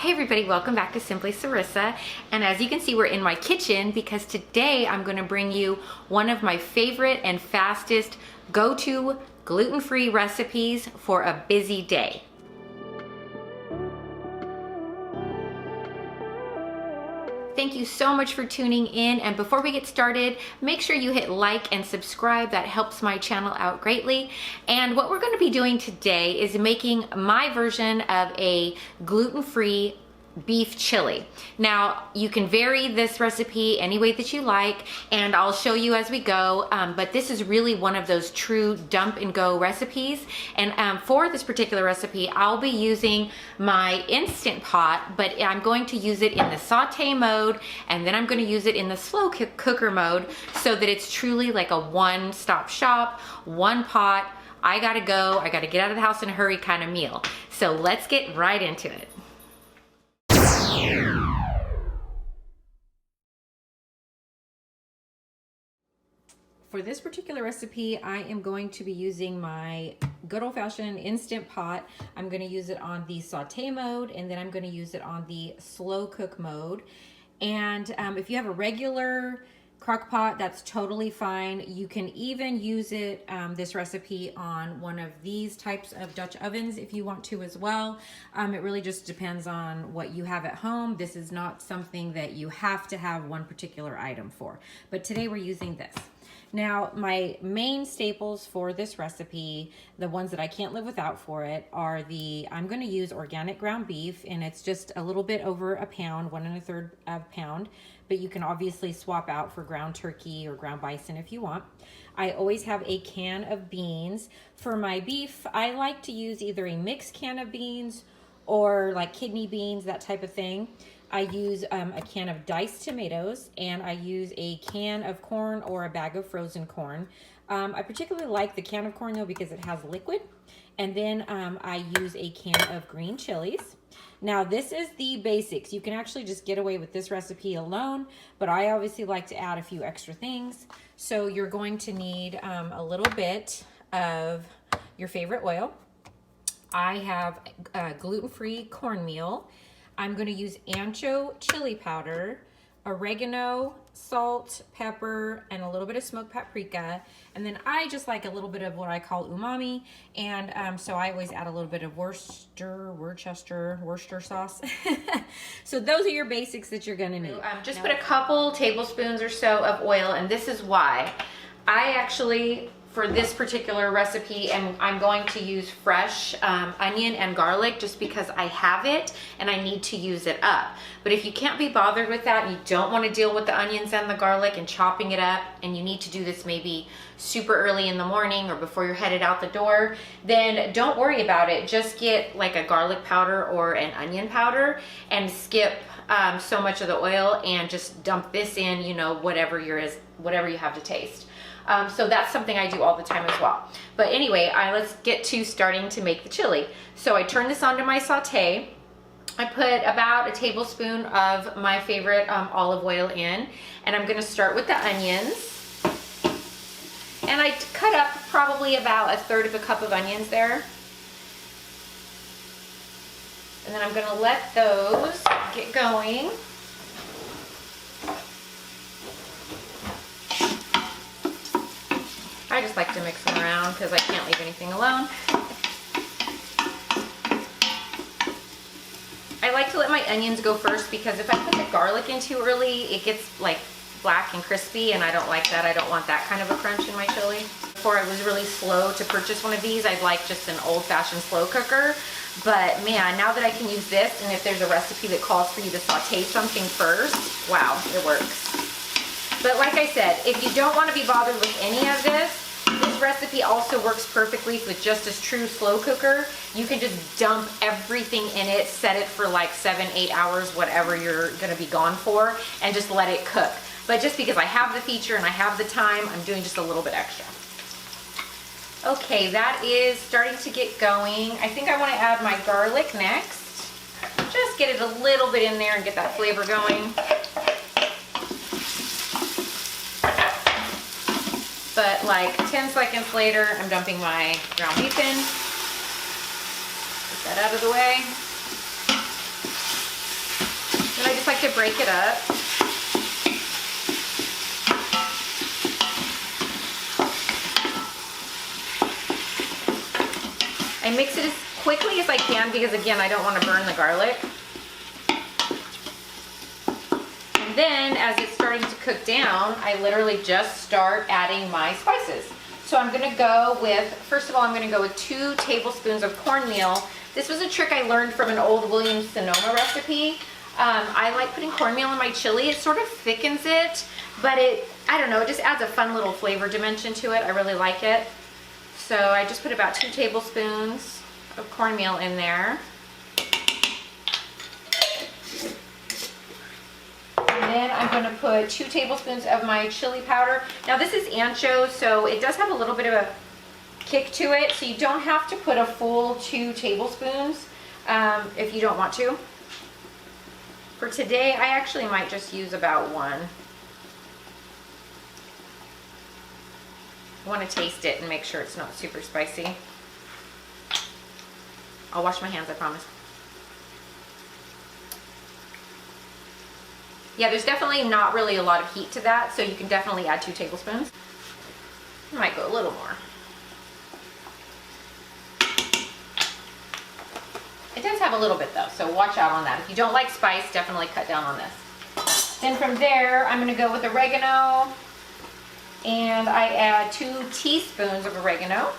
Hey everybody, welcome back to Simply Cerisa. And as you can see, we're in my kitchen because today I'm going to bring you one of my favorite and fastest go-to gluten-free recipes for a busy day. Thank you so much for tuning in, and before we get started, make sure you hit like and subscribe. That helps my channel out greatly. And what we're going to be doing today is making my version of a gluten-free beef chili. Now, you can vary this recipe any way that you like, and I'll show you as we go, but this is really one of those true dump and go recipes. And for this particular recipe, I'll be using my Instant Pot, but I'm going to use it in the saute mode, and then I'm going to use it in the slow cooker mode so that it's truly like a one-stop shop, one pot, I gotta go, I gotta get out of the house in a hurry kind of meal. So let's get right into it. For this particular recipe, I am going to be using my good old-fashioned Instant Pot. I'm going to use it on the saute mode, and then I'm going to use it on the slow cook mode. And if you have a regular crock pot, that's totally fine. You can even use it, this recipe, on one of these types of Dutch ovens if you want to as well. It really just depends on what you have at home. This is not something that you have to have one particular item for, but today we're using this. Now, my main staples for this recipe, the ones that I can't live without for it, are I'm going to use organic ground beef, and it's just a little bit over a pound, 1 1/3 of a pound, but you can obviously swap out for ground turkey or ground bison if you want. I always have a can of beans. For my beef, I like to use either a mixed can of beans or like kidney beans, that type of thing. I use a can of diced tomatoes, and I use a can of corn or a bag of frozen corn. I particularly like the can of corn though because it has liquid. And then I use a can of green chilies. Now this is the basics. You can actually just get away with this recipe alone, but I obviously like to add a few extra things. So you're going to need a little bit of your favorite oil. I have gluten-free cornmeal. I'm going to use ancho chili powder, oregano, salt, pepper, and a little bit of smoked paprika. And then I just like a little bit of what I call umami. And so I always add a little bit of Worcester sauce. So those are your basics that you're going to need. Just put a couple tablespoons or so of oil, and this is why. I actually, for this particular recipe, and I'm going to use fresh onion and garlic just because I have it and I need to use it up. But if you can't be bothered with that and you don't want to deal with the onions and the garlic and chopping it up, and you need to do this maybe super early in the morning or before you're headed out the door, then don't worry about it. Just get like a garlic powder or an onion powder and skip so much of the oil and just dump this in, you know, whatever you have to taste. So that's something I do all the time as well. But anyway, let's get to starting to make the chili. So I turn this onto my saute. I put about a tablespoon of my favorite olive oil in, and I'm gonna start with the onions. And I cut up probably about 1/3 of a cup of onions there. And then I'm gonna let those get going. I just like to mix them around because I can't leave anything alone. I like to let my onions go first because if I put the garlic in too early, it gets like black and crispy, and I don't like that. I don't want that kind of a crunch in my chili. Before, I was really slow to purchase one of these. I'd like just an old-fashioned slow cooker. But man, now that I can use this, and if there's a recipe that calls for you to saute something first, wow, it works. But like I said, if you don't want to be bothered with any of this recipe also works perfectly with just a true slow cooker. You can just dump everything in it, set it for like 7-8 hours, whatever you're going to be gone for, and just let it cook. But just because I have the feature and I have the time, I'm doing just a little bit extra. Okay, that is starting to get going. I think I want to add my garlic next. Just get it a little bit in there and get that flavor going. But like 10 seconds later, I'm dumping my ground beef in. Get that out of the way. break it up. I mix it as quickly as I can because, again, I don't want to burn the garlic. And then as it's starting to cook down, I literally just start adding my spices. So I'm going to go with, first of all, I'm going to go with 2 tablespoons of cornmeal. This was a trick I learned from an old Williams-Sonoma recipe. I like putting cornmeal in my chili. It sort of thickens it, but I don't know, it just adds a fun little flavor dimension to it. I really like it. So I just put about 2 tablespoons of cornmeal in there. And then I'm going to put 2 tablespoons of my chili powder. Now this is ancho, so it does have a little bit of a kick to it, so you don't have to put a full 2 tablespoons if you don't want to. For today, I actually might just use about 1. I want to taste it and make sure it's not super spicy. I'll wash my hands, I promise. Yeah, there's definitely not really a lot of heat to that, so you can definitely add 2 tablespoons. I might go a little more. It does have a little bit though, so watch out on that. If you don't like spice, definitely cut down on this. Then from there, I'm going to go with oregano, and I add 2 teaspoons of oregano.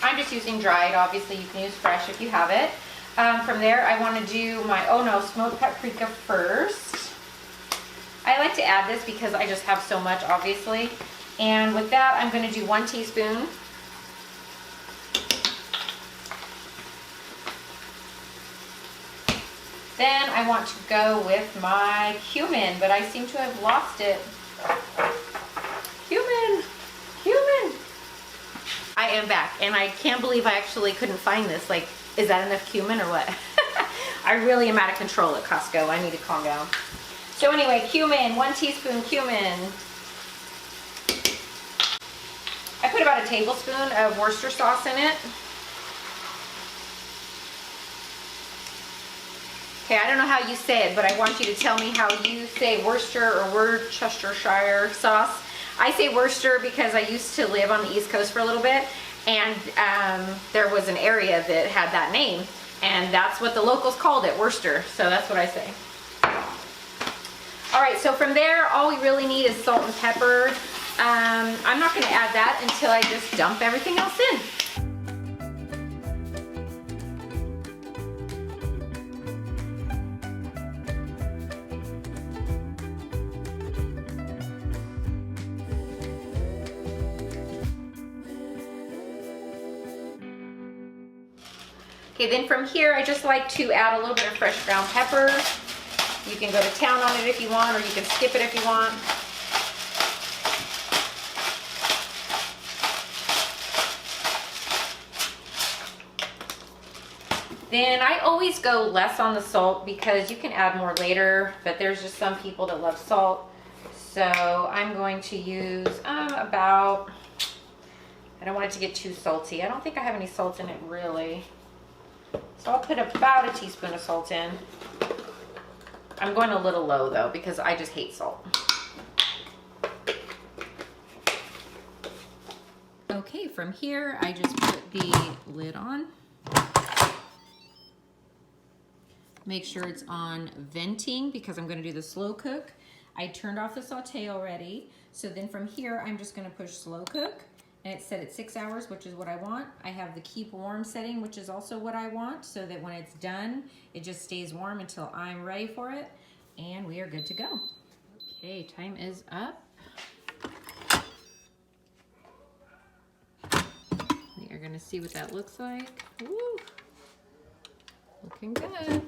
I'm just using dried. Obviously, you can use fresh if you have it. From there, I want to do my, smoked paprika first. I like to add this because I just have so much, obviously. And with that, I'm going to do 1 teaspoon. Then I want to go with my cumin, but I seem to have lost it. Cumin! I am back, and I can't believe I actually couldn't find this. Like, is that enough cumin or what? I really am out of control at Costco. I need to calm down. So anyway, cumin, 1 teaspoon cumin. I put about a tablespoon of Worcester sauce in it. Okay, I don't know how you say it, but I want you to tell me how you say Worcester or Worcestershire sauce. I say Worcester because I used to live on the East Coast for a little bit, and there was an area that had that name, and that's what the locals called it, Worcester, so that's what I say. All right, so from there, all we really need is salt and pepper. I'm not gonna add that until I just dump everything else in. Okay, then from here, I just like to add a little bit of fresh ground pepper. You can go to town on it if you want, or you can skip it if you want. Then I always go less on the salt because you can add more later, but there's just some people that love salt. So I'm going to use about, I don't want it to get too salty. I don't think I have any salt in it really. So I'll put about a teaspoon of salt in. I'm going a little low though because I just hate salt. Okay, from here I just put the lid on. Make sure it's on venting because I'm going to do the slow cook. I turned off the saute already. So then from here I'm just going to push slow cook. And it's set at 6 hours, which is what I want. I have the keep warm setting, which is also what I want, so that when it's done, it just stays warm until I'm ready for it. And we are good to go. Okay, time is up. We are gonna see what that looks like. Woo! Looking good.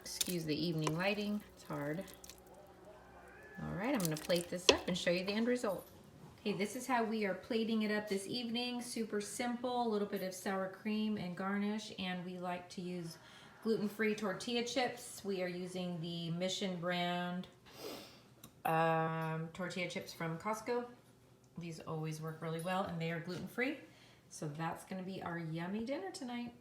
Excuse the evening lighting, it's hard. All right, I'm gonna plate this up and show you the end result. Okay, this is how we are plating it up this evening. Super simple, a little bit of sour cream and garnish, and we like to use gluten-free tortilla chips. We are using the Mission brand tortilla chips from Costco. These always work really well, and they are gluten-free. So that's gonna be our yummy dinner tonight.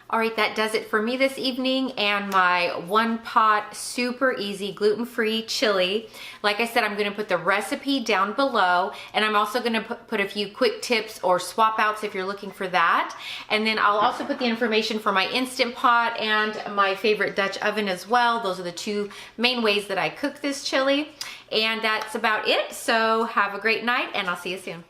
All right, that does it for me this evening and my one pot, super easy gluten-free chili. Like I said, I'm gonna put the recipe down below, and I'm also gonna put a few quick tips or swap outs if you're looking for that. And then I'll also put the information for my Instant Pot and my favorite Dutch oven as well. Those are the two main ways that I cook this chili. And that's about it. So have a great night, and I'll see you soon.